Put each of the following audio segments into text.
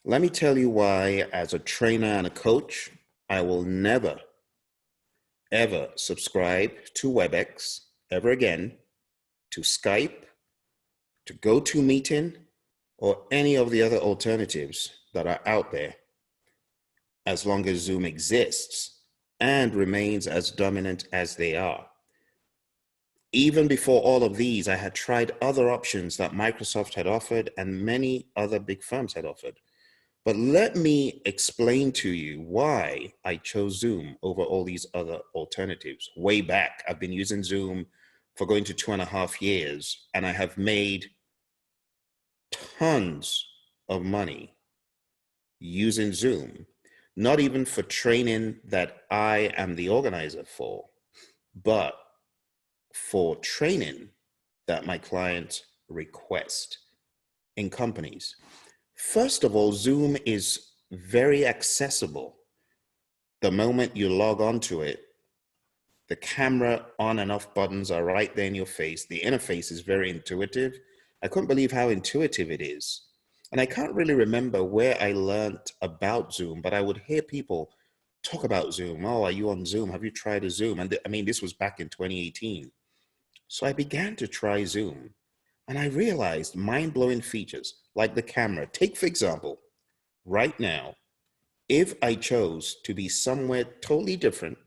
Let me tell you why, as a trainer and a coach, I will never, ever subscribe to WebEx ever again, to Skype, to GoToMeeting, or any of the other alternatives that are out there, as long as Zoom exists and remains as dominant as they are. Even before all of these, I had tried other options that Microsoft had offered and many other big firms had offered. But let me explain to you why I chose Zoom over all these other alternatives. Way back, I've been using Zoom for going to 2.5 years, and I have made tons of money using Zoom, not even for training that I am the organizer for, but for training that my clients request in companies. First of all, Zoom is very accessible. The moment you log onto it, the camera on and off buttons are right there in your face. The interface is very intuitive. I couldn't believe how intuitive it is. And I can't really remember where I learned about Zoom, but I would hear people talk about Zoom. Oh, are you on Zoom? Have you tried a Zoom? And I mean, this was back in 2018. So I began to try Zoom, and I realized mind-blowing features like the camera. Take, for example, right now, if I chose to be somewhere totally different,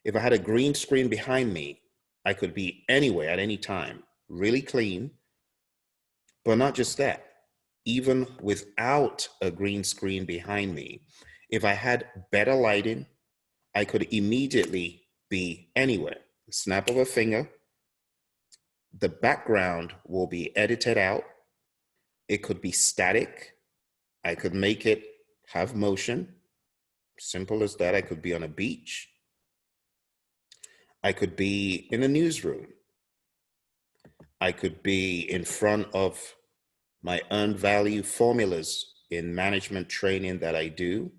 if I had a green screen behind me, I could be anywhere at any time, really clean. But not just that, even without a green screen behind me, if I had better lighting, I could immediately be anywhere. Snap of a finger, the background will be edited out. It could be static. I could make it have motion. Simple as that. I could be on a beach. I could be in a newsroom. I could be in front of my earned value formulas in management training that I do.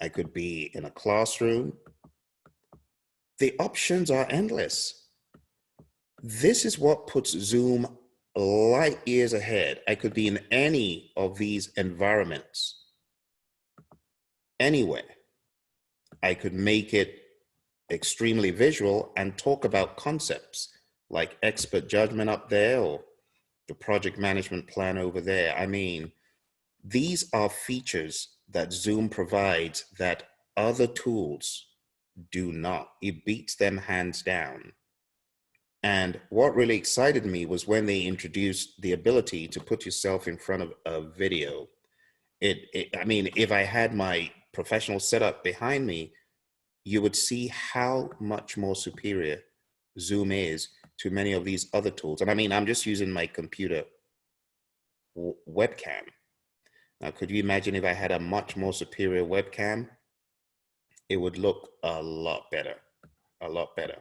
I could be in a classroom. The options are endless. This is what puts Zoom light years ahead. I could be in any of these environments, anywhere. I could make it extremely visual and talk about concepts like expert judgment up there or the project management plan over there. I mean, these are features that Zoom provides that other tools do not. It beats them hands down. And what really excited me was when they introduced the ability to put yourself in front of a video. I mean, if I had my professional setup behind me, you would see how much more superior Zoom is to many of these other tools. And I mean, I'm just using my computer webcam. Now, could you imagine if I had a much more superior webcam? It would look a lot better, a lot better.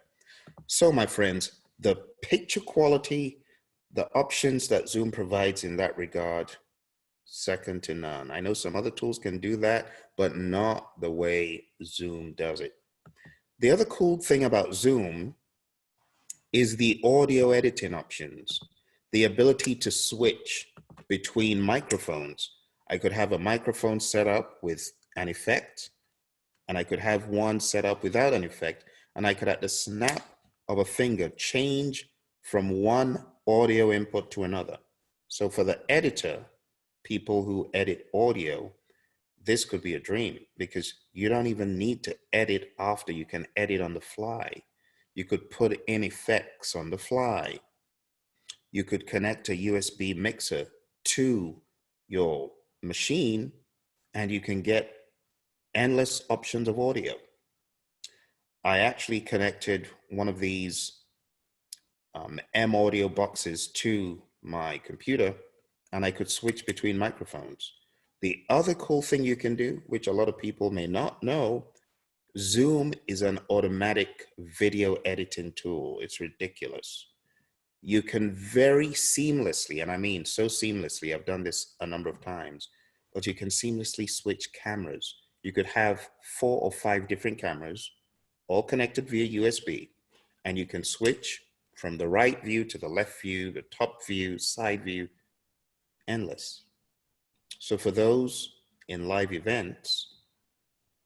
So, my friends, the picture quality, the options that Zoom provides in that regard, second to none. I know some other tools can do that, but not the way Zoom does it. The other cool thing about Zoom is the audio editing options, the ability to switch between microphones. I could have a microphone set up with an effect, and I could have one set up without an effect, and I could, at the snap of a finger, change from one audio input to another. So for the editor, people who edit audio, this could be a dream because you don't even need to edit after. You can edit on the fly. You could put in effects on the fly. You could connect a USB mixer to your machine and you can get endless options of audio. I actually connected one of these M audio boxes to my computer and I could switch between microphones. The other cool thing you can do, which a lot of people may not know, Zoom is an automatic video editing tool. It's ridiculous. You can very seamlessly, and I mean so seamlessly, I've done this a number of times, but you can seamlessly switch cameras. You could have 4 or 5 different cameras, all connected via USB, and you can switch from the right view to the left view, the top view, side view, endless. So for those in live events,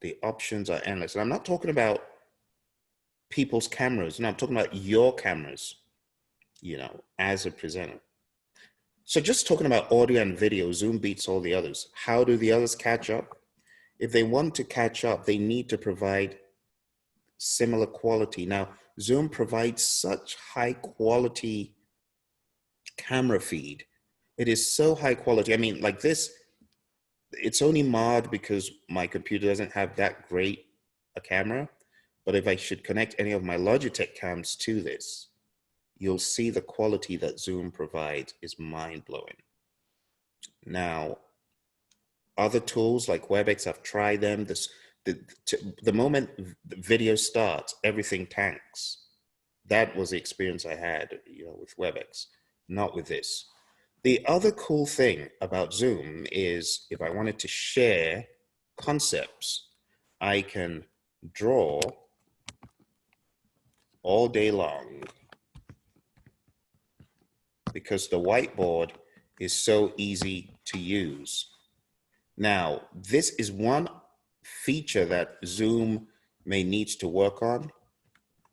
the options are endless. And I'm not talking about people's cameras. No, I'm talking about your cameras, as a presenter. So just talking about audio and video, Zoom beats all the others. How do the others catch up? If they want to catch up, they need to provide similar quality. Now, Zoom provides such high quality camera feed. It is so high quality. I mean, like this, it's only marred because my computer doesn't have that great a camera. But if I should connect any of my Logitech cams to this, you'll see the quality that Zoom provides is mind-blowing. Now, other tools like WebEx, I've tried them. The moment the video starts, everything tanks. That was the experience I had, with WebEx, not with this. The other cool thing about Zoom is if I wanted to share concepts, I can draw all day long because the whiteboard is so easy to use. Now, this is one feature that Zoom may need to work on.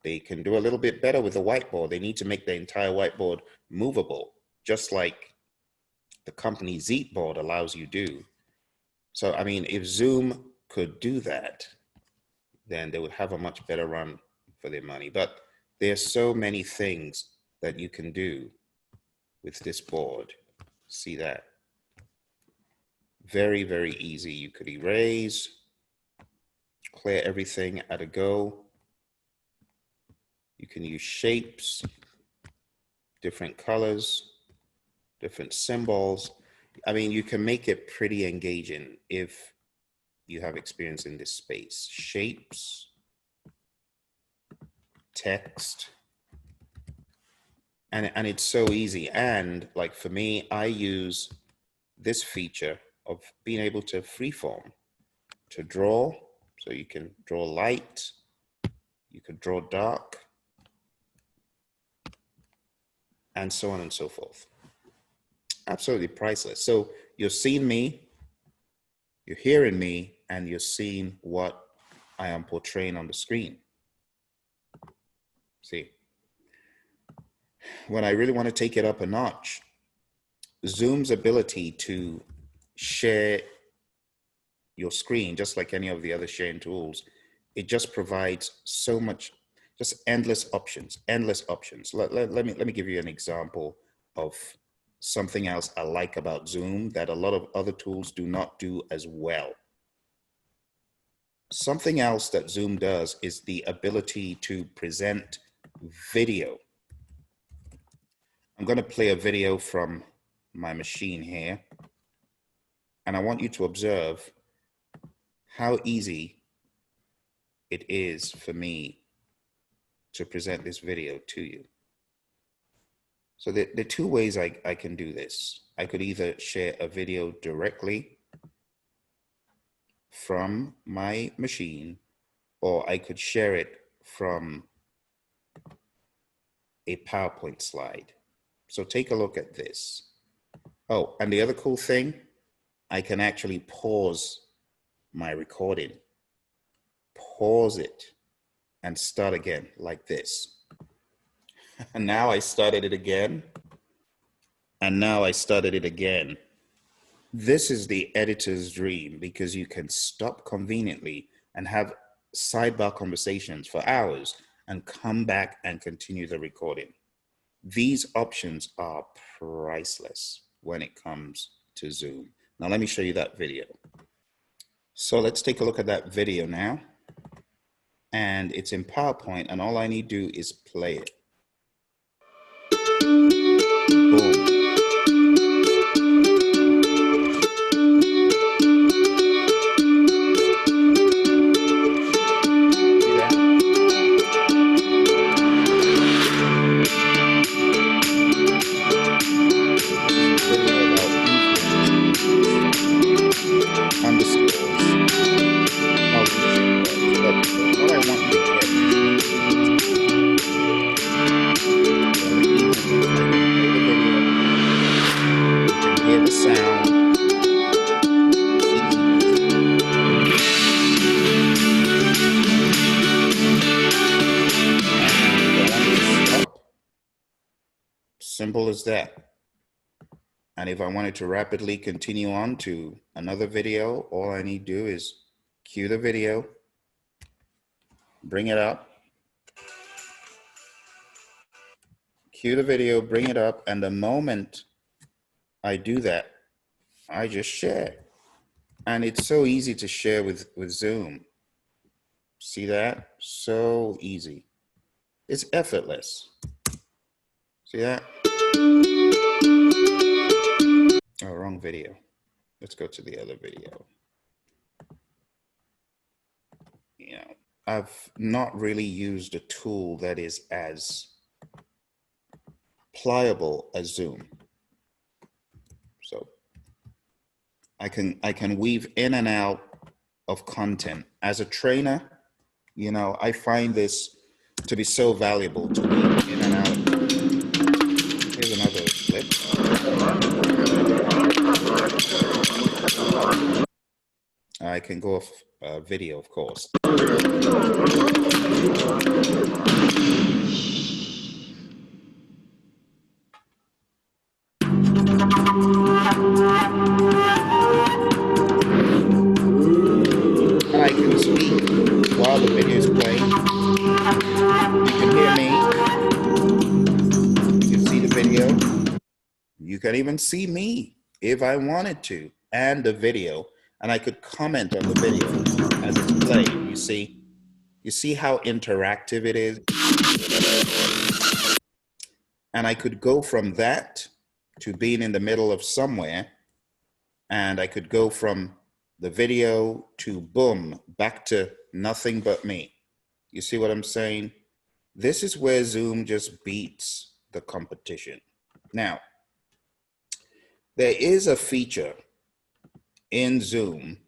They can do a little bit better with the whiteboard. They need to make the entire whiteboard movable, just like the company Zeetboard allows you to do. So, I mean, if Zoom could do that, then they would have a much better run for their money. But there's so many things that you can do with this board. See that? Very, very easy. You could erase, clear everything at a go. You can use shapes, different colors, different symbols. I mean, you can make it pretty engaging if you have experience in this space. Shapes, text, and it's so easy. And like for me, I use this feature of being able to freeform, to draw. So you can draw light, you could draw dark, and so on and so forth. Absolutely priceless. So you're seeing me, you're hearing me, and you're seeing what I am portraying on the screen. See, when I really want to take it up a notch, Zoom's ability to share your screen, just like any of the other sharing tools, it just provides so much, just endless options, endless options. Let me give you an example of something else I like about Zoom that a lot of other tools do not do as well. Something else that Zoom does is the ability to present video. I'm going to play a video from my machine here, and I want you to observe how easy it is for me to present this video to you. So there are two ways I can do this. I could either share a video directly from my machine, or I could share it from a PowerPoint slide. So take a look at this. Oh, and the other cool thing, I can actually pause my recording, pause it, and start again like this. And now I started it again, and now I started it again. This is the editor's dream, because you can stop conveniently and have sidebar conversations for hours and come back and continue the recording. These options are priceless when it comes to Zoom. Now let me show you that video. So let's take a look at that video now. And it's in PowerPoint, and all I need to do is play it. Boom. What I want you to get Simple as that. And if I wanted to rapidly continue on to another video, all I need to do is cue the video, bring it up, cue the video, bring it up, and the moment I do that, I just share. And it's so easy to share with Zoom. See that? So easy. It's effortless. See that? Oh, wrong video. Let's go to the other video. You know, I've not really used a tool that is as pliable as Zoom. So I can weave in and out of content. As a trainer, you know, I find this to be so valuable to weave in and out. Here's another clip. I can go off video, of course. And I can speak while the video is playing. You can hear me. You can see the video. You can even see me if I wanted to, and the video. And I could comment on the video as it's playing. You see how interactive it is? And I could go from that to being in the middle of somewhere, and I could go from the video to boom, back to nothing but me. You see what I'm saying? This is where Zoom just beats the competition. Now, there is a feature in Zoom,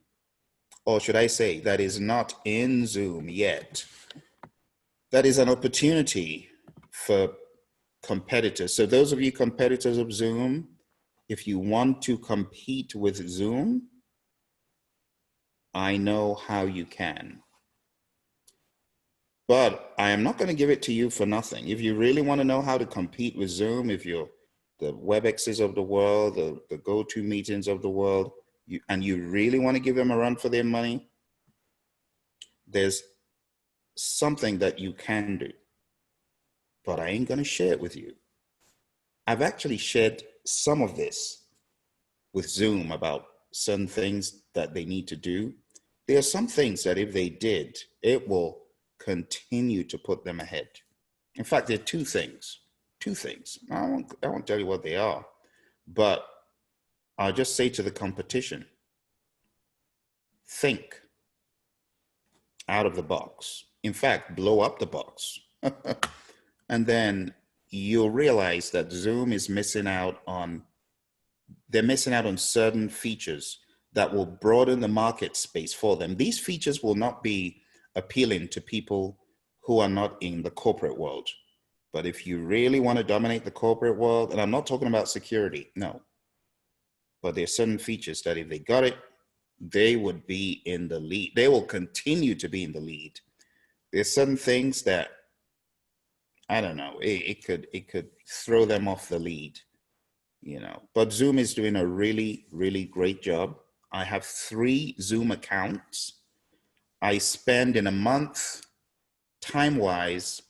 or should I say that is not in Zoom yet, that is an opportunity for competitors. So those of you competitors of Zoom, if you want to compete with Zoom, I know how you can. But I am not going to give it to you for nothing. If you really want to know how to compete with Zoom, if you're the WebExes of the world, the GoToMeetings of the world, and you really want to give them a run for their money, there's something that you can do. But I ain't going to share it with you. I've actually shared some of this with Zoom about certain things that they need to do. There are some things that if they did, it will continue to put them ahead. In fact, there are two things. I won't tell you what they are, but I'll just say to the competition, think out of the box. In fact, blow up the box. And then you'll realize that Zoom is missing out on, they're missing out on certain features that will broaden the market space for them. These features will not be appealing to people who are not in the corporate world. But if you really want to dominate the corporate world, and I'm not talking about security, no. But there's certain features that if they got it, they would be in the lead. They will continue to be in the lead. There's certain things that, I don't know, it could throw them off the lead, you know. But Zoom is doing a really, really great job. I have 3 Zoom accounts. I spend in a month, time-wise,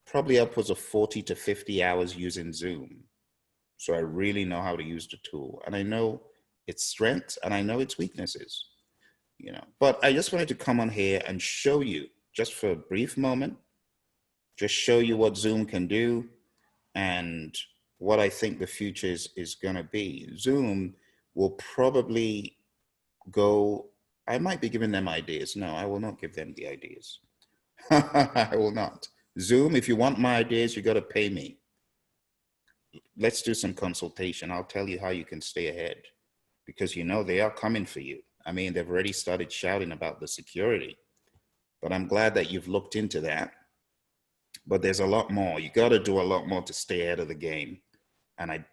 probably upwards of 40 to 50 hours using Zoom. So I really know how to use the tool, and I know its strengths and I know its weaknesses, you know. But I just wanted to come on here and show you, just for a brief moment, just show you what Zoom can do and what I think the future is going to be. Zoom will probably go, I might be giving them ideas. No, I will not give them the ideas. I will not. Zoom, if you want my ideas, you got to pay me. Let's do some consultation. I'll tell you how you can stay ahead, because you know they are coming for you. I mean, they've already started shouting about the security, but I'm glad that you've looked into that. But there's a lot more. You got to do a lot more to stay ahead of the game. And I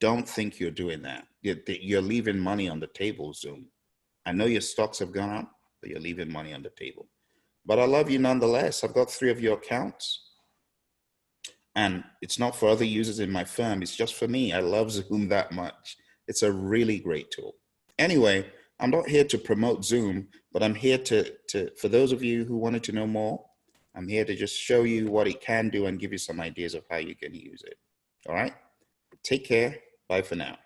don't think you're doing that. You're leaving money on the table, Zoom. I know your stocks have gone up, but you're leaving money on the table. But I love you nonetheless. I've got 3 of your accounts. And it's not for other users in my firm. It's just for me. I love Zoom that much. It's a really great tool. Anyway, I'm not here to promote Zoom, but I'm here for those of you who wanted to know more, I'm here to just show you what it can do and give you some ideas of how you can use it. All right. Take care. Bye for now.